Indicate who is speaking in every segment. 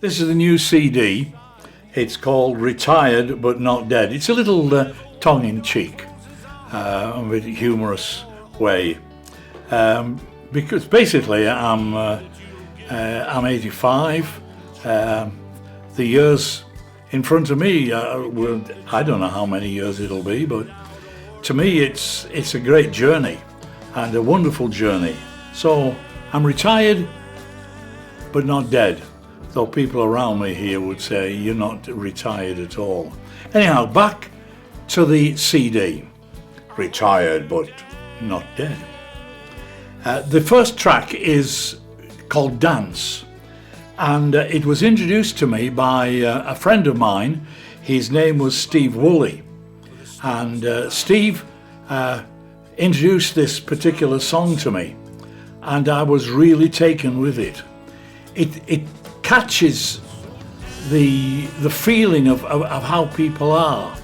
Speaker 1: This is the new CD. It's called Retired But Not Dead. It's a little tongue-in-cheek, a bit humorous way, because basically I'm 85. The years in front of me, I don't know how many years it'll be, but to me it's a great journey and a wonderful journey. So I'm retired but not dead, though people around me here would say you're not retired at all. Anyhow, back to the CD, Retired but Not Dead. The first track is called Dance, and it was introduced to me by a friend of mine. His name was Steve Woolley, and Steve introduced this particular song to me, and I was really taken with it. It catches the feeling of how people are.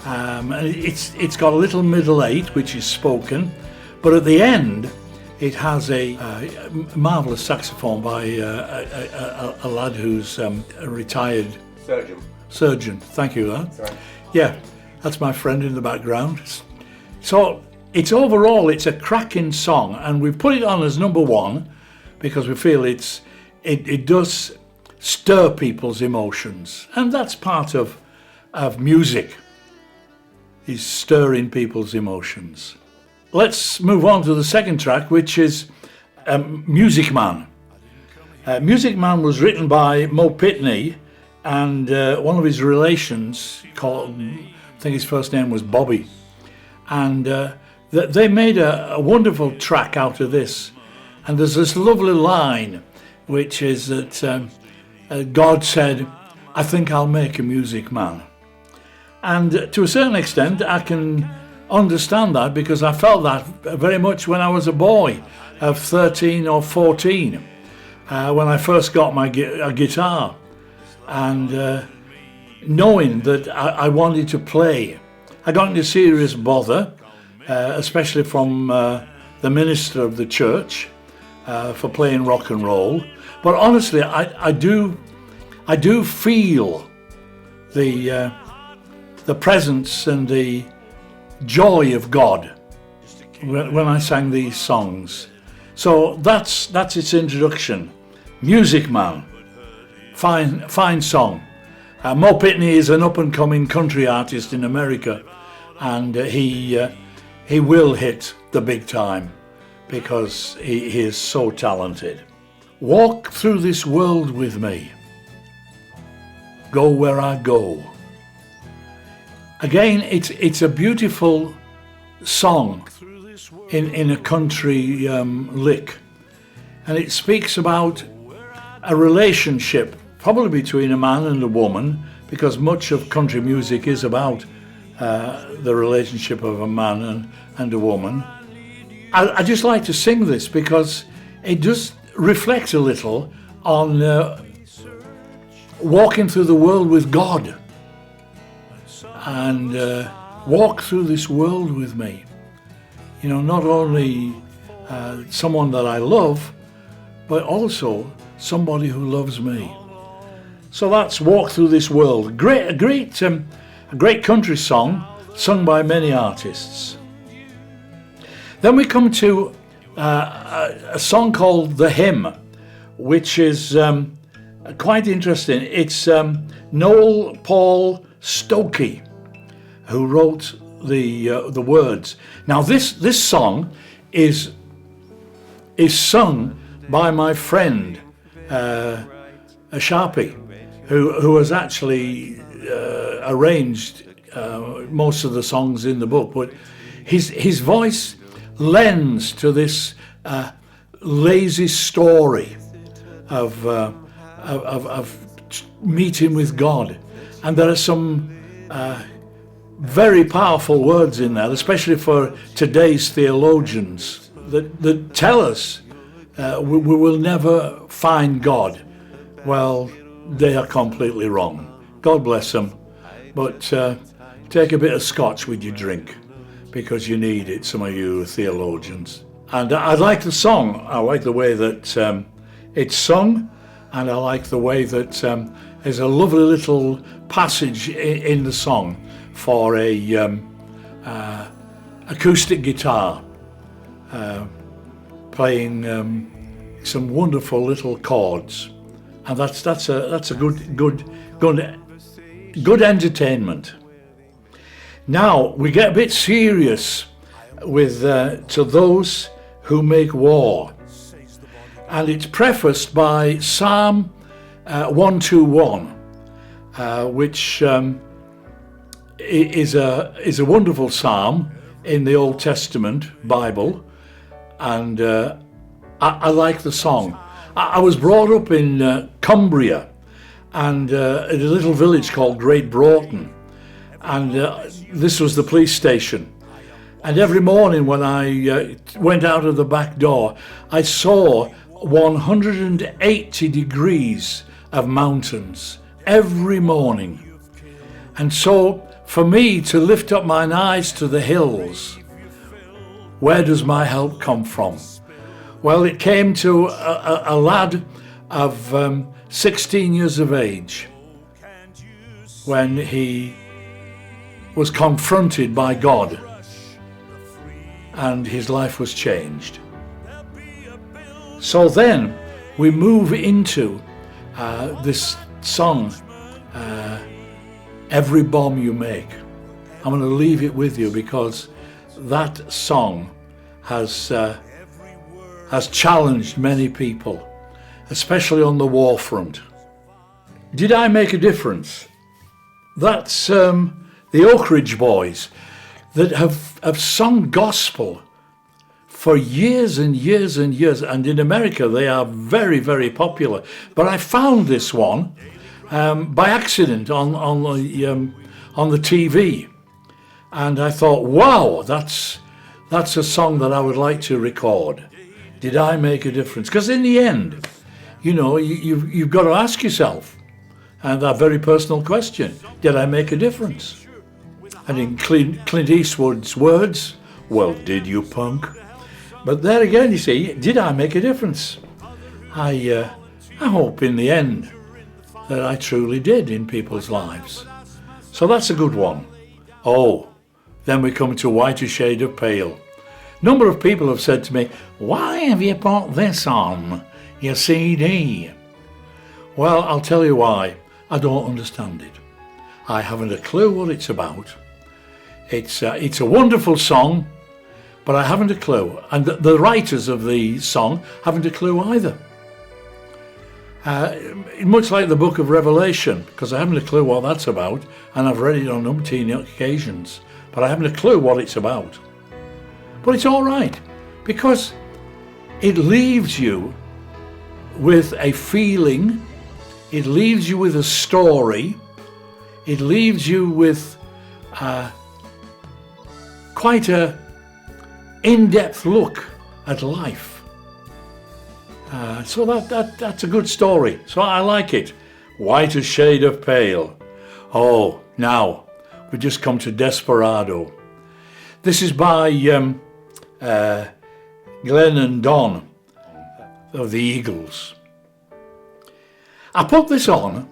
Speaker 1: It's got a little middle eight, which is spoken, but at the end it has a marvellous saxophone by a lad who's a retired surgeon. Thank you, lad.
Speaker 2: Right.
Speaker 1: Yeah, that's my friend in the background. So it's overall a cracking song, and we've put it on as number one because we feel it does stir people's emotions, and that's part of music, is stirring people's emotions. Let's move on to the second track, which is Music Man. Music Man was written by Mo Pitney and one of his relations called, I think his first name was Bobby, and they made a wonderful track out of this. And there's this lovely line, which is that God said, "I think I'll make a music man." And to a certain extent, I can understand that, because I felt that very much when I was a boy of 13 or 14, when I first got my guitar, and knowing that I wanted to play. I got into serious bother, especially from the minister of the church, for playing rock and roll. But honestly, I do feel the presence and the joy of God when I sang these songs. So that's its introduction. Music Man, fine song. Mo Pitney is an up-and-coming country artist in America, and he will hit the big time because he is so talented. Walk through this world with me. Go where I go. Again, it's a beautiful song in a country lick, and it speaks about a relationship, probably between a man and a woman, because much of country music is about the relationship of a man and a woman. I just like to sing this because it does reflect a little on walking through the world with God, and walk through this world with me. You know, not only someone that I love, but also somebody who loves me. So that's Walk Through This World. A great country song, sung by many artists. Then we come to a song called The Hymn, which is quite interesting. It's Noel Paul Stokey who wrote the words. Now this song is sung by my friend a Sharpie, who has actually arranged most of the songs in the book, but his voice lends to this lazy story of meeting with God, and there are some very powerful words in there, especially for today's theologians, that tell us we will never find God. Well, they are completely wrong. God bless them, but take a bit of scotch with your drink, because you need it, some of you theologians. And I like the song. I like the way that it's sung, and I like the way that there's a lovely little passage in the song for a acoustic guitar playing some wonderful little chords, and that's a good entertainment. Now we get a bit serious with To Those Who Make War, and it's prefaced by Psalm 121, which is a wonderful psalm in the Old Testament Bible, and I like the song. I was brought up in Cumbria, and at a little village called Great Broughton, and this was the police station. And every morning when I went out of the back door, I saw 180 degrees of mountains every morning. And so for me to lift up mine eyes to the hills, where does my help come from? Well, it came to a lad of 16 years of age when he was confronted by God and his life was changed. So then we move into this song, Every Bomb You Make. I'm going to leave it with you because that song has challenged many people, especially on the war front. Did I make a difference? That's the Oak Ridge Boys that have sung gospel for years and years and years, and in America they are very, very popular. But I found this one by accident on the TV, and I thought, wow, that's a song that I would like to record. Did I make a difference? Because in the end, you know, you've got to ask yourself, and that very personal question: did I make a difference? And in Clint Eastwood's words, well, did you, punk? But there again, you see, did I make a difference? I hope in the end that I truly did in people's lives. So that's a good one. Oh, then we come to Whiter Shade of Pale. A number of people have said to me, why have you put this on your CD? Well, I'll tell you why. I don't understand it. I haven't a clue what it's about. It's a wonderful song, but I haven't a clue. And the writers of the song haven't a clue either. Much like the book of Revelation, because I haven't a clue what that's about, and I've read it on umpteen occasions, but I haven't a clue what it's about. But it's all right, because it leaves you with a feeling, it leaves you with a story, it leaves you with quite a in-depth look at life. So that's a good story. So I like it. Whiter Shade of Pale. Oh, now we just come to Desperado. This is by Glenn and Don of the Eagles. I put this on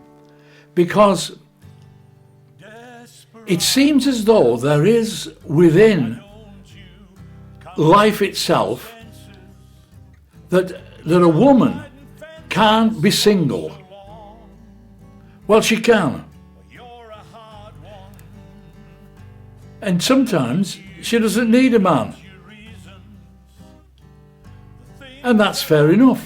Speaker 1: because it seems as though there is within life itself that a woman can't be single. Well, she can. And sometimes she doesn't need a man. And that's fair enough.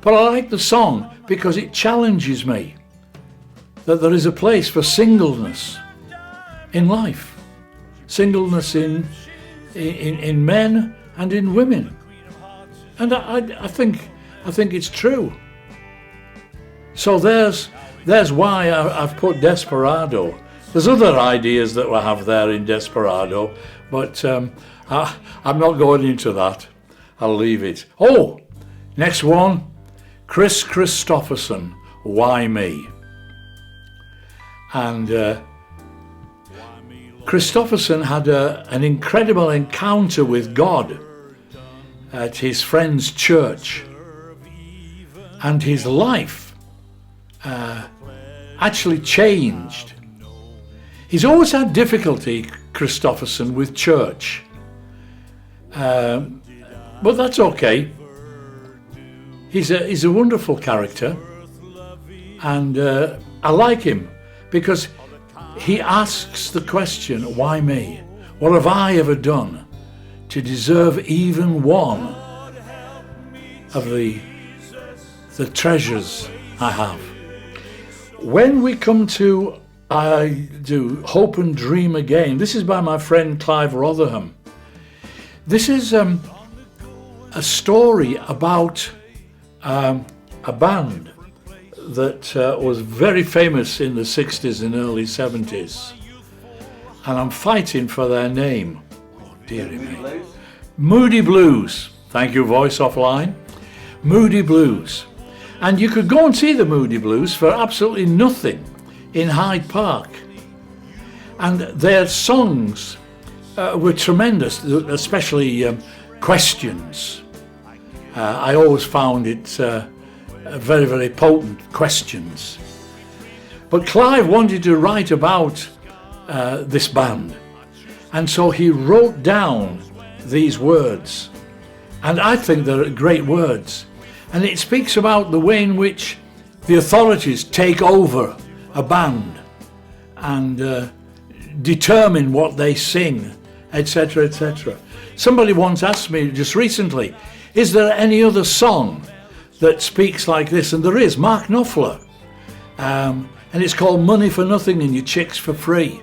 Speaker 1: But I like the song because it challenges me that there is a place for singleness in life. Singleness in men and in women. And I think it's true. So there's why I've put Desperado. There's other ideas that we have there in Desperado, but I'm not going into that. I'll leave it. Oh, next one, Chris Christopherson, Why Me? And Christopherson had an incredible encounter with God at his friend's church. and his life actually changed. He's always had difficulty, Christopherson, with church, but that's okay. He's a wonderful character, and I like him because he asks the question, why me? What have I ever done to deserve even one of the treasures I have? When we come to I do Hope and Dream Again, this is by my friend Clive Rotherham. This is a story about a band that was very famous in the 60s and early 70s, and I'm fighting for their name. Oh dearie me. Moody Blues. Thank you, Voice Offline. Moody Blues. And you could go and see the Moody Blues for absolutely nothing in Hyde Park, and their songs were tremendous, especially Questions. I always found it very, very potent, Questions. But Clive wanted to write about this band, and so he wrote down these words, and I think they're great words, and it speaks about the way in which the authorities take over a band and determine what they sing, etc., etc. Somebody once asked me just recently, is there any other song that speaks like this? And there is, Mark Knopfler, and it's called Money for Nothing and Your Chicks for Free.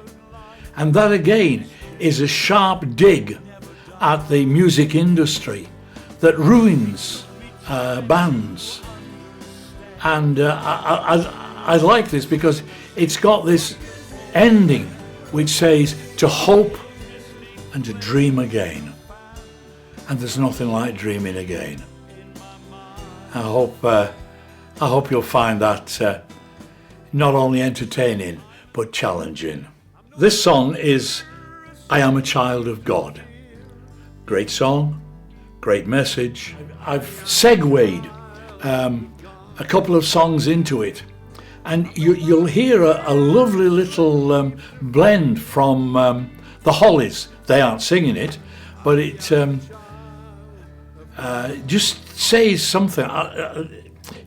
Speaker 1: And that again is a sharp dig at the music industry that ruins bands. And I like this because it's got this ending which says to hope and to dream again. And there's nothing like dreaming again. I hope you'll find that not only entertaining but challenging. This song is I Am a Child of God. Great song, great message. I've segued a couple of songs into it, and you'll hear a lovely little blend from the Hollies. They aren't singing it, but it just says something.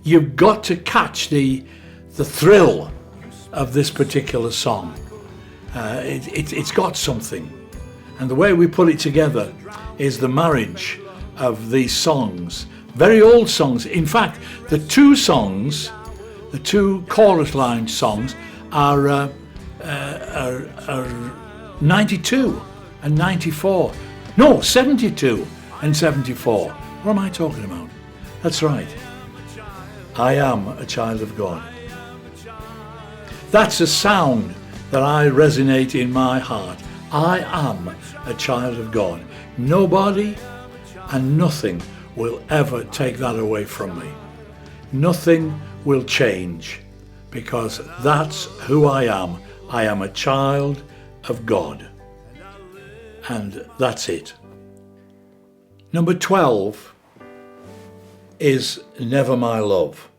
Speaker 1: You've got to catch the thrill of this particular song. It's got something, and the way we put it together is the marriage of these songs, very old songs. In fact, the two chorus line songs are 92 and 94. No, 72 and 74. What am I talking about? That's right. I am a child of God. That's a sound that I resonate in my heart. I am a child of God. Nobody and nothing will ever take that away from me. Nothing will change, because that's who I am. I am a child of God. And that's it. Number 12 is Never My Love.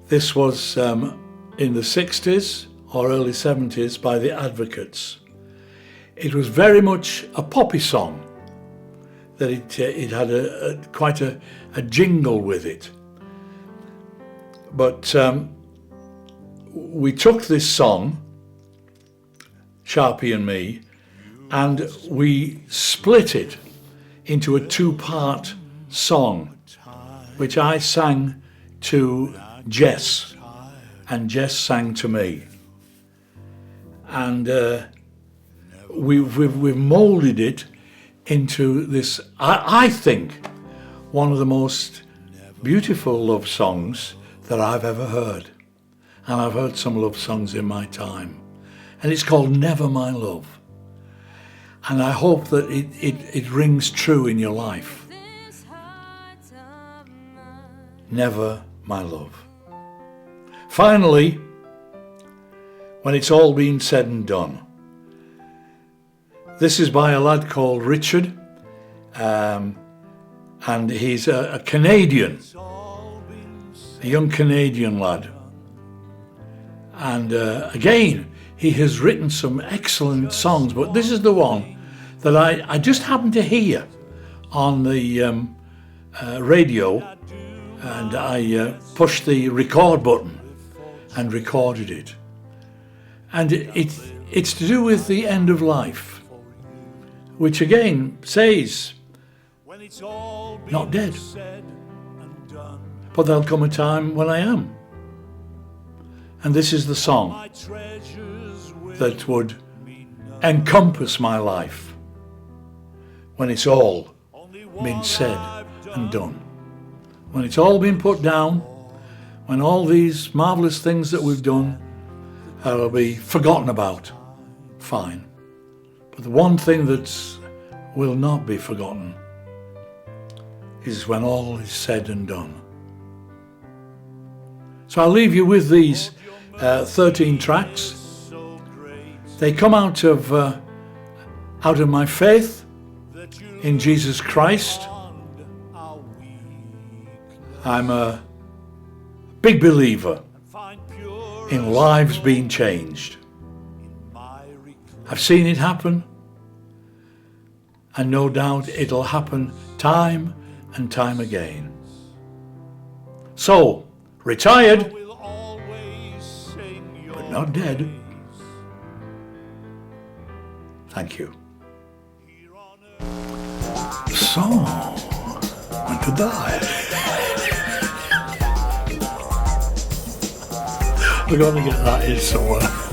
Speaker 1: This was in the 60s or early 70s by the Advocates. It was very much a poppy song, that it had quite a jingle with it. But we took this song, Sharpie and me, and we split it into a two-part song, which I sang to Jess, and Jess sang to me. And we've moulded it into this, I think, one of the most beautiful love songs that I've ever heard. And I've heard some love songs in my time. And it's called Never My Love. And I hope that it rings true in your life. Never my love. Finally, when it's all been said and done, this is by a lad called Richard, and he's a Canadian, a young Canadian lad. And again, he has written some excellent songs, but this is the one that I just happened to hear on the radio, and I pushed the record button and recorded it. And it's to do with the end of life, which again says, not dead, but there'll come a time when I am. And this is the song that would encompass my life when it's all been said and done. When it's all been put down, when all these marvellous things that we've done will be forgotten about, fine. But the one thing that will not be forgotten is when all is said and done. So I'll leave you with these 13 tracks. They come out of my faith in Jesus Christ. I'm a big believer in lives being changed. I've seen it happen, and no doubt it'll happen time and time again. So, retired, but not dead. Thank you. So, when to die? We're going to get that in somewhere.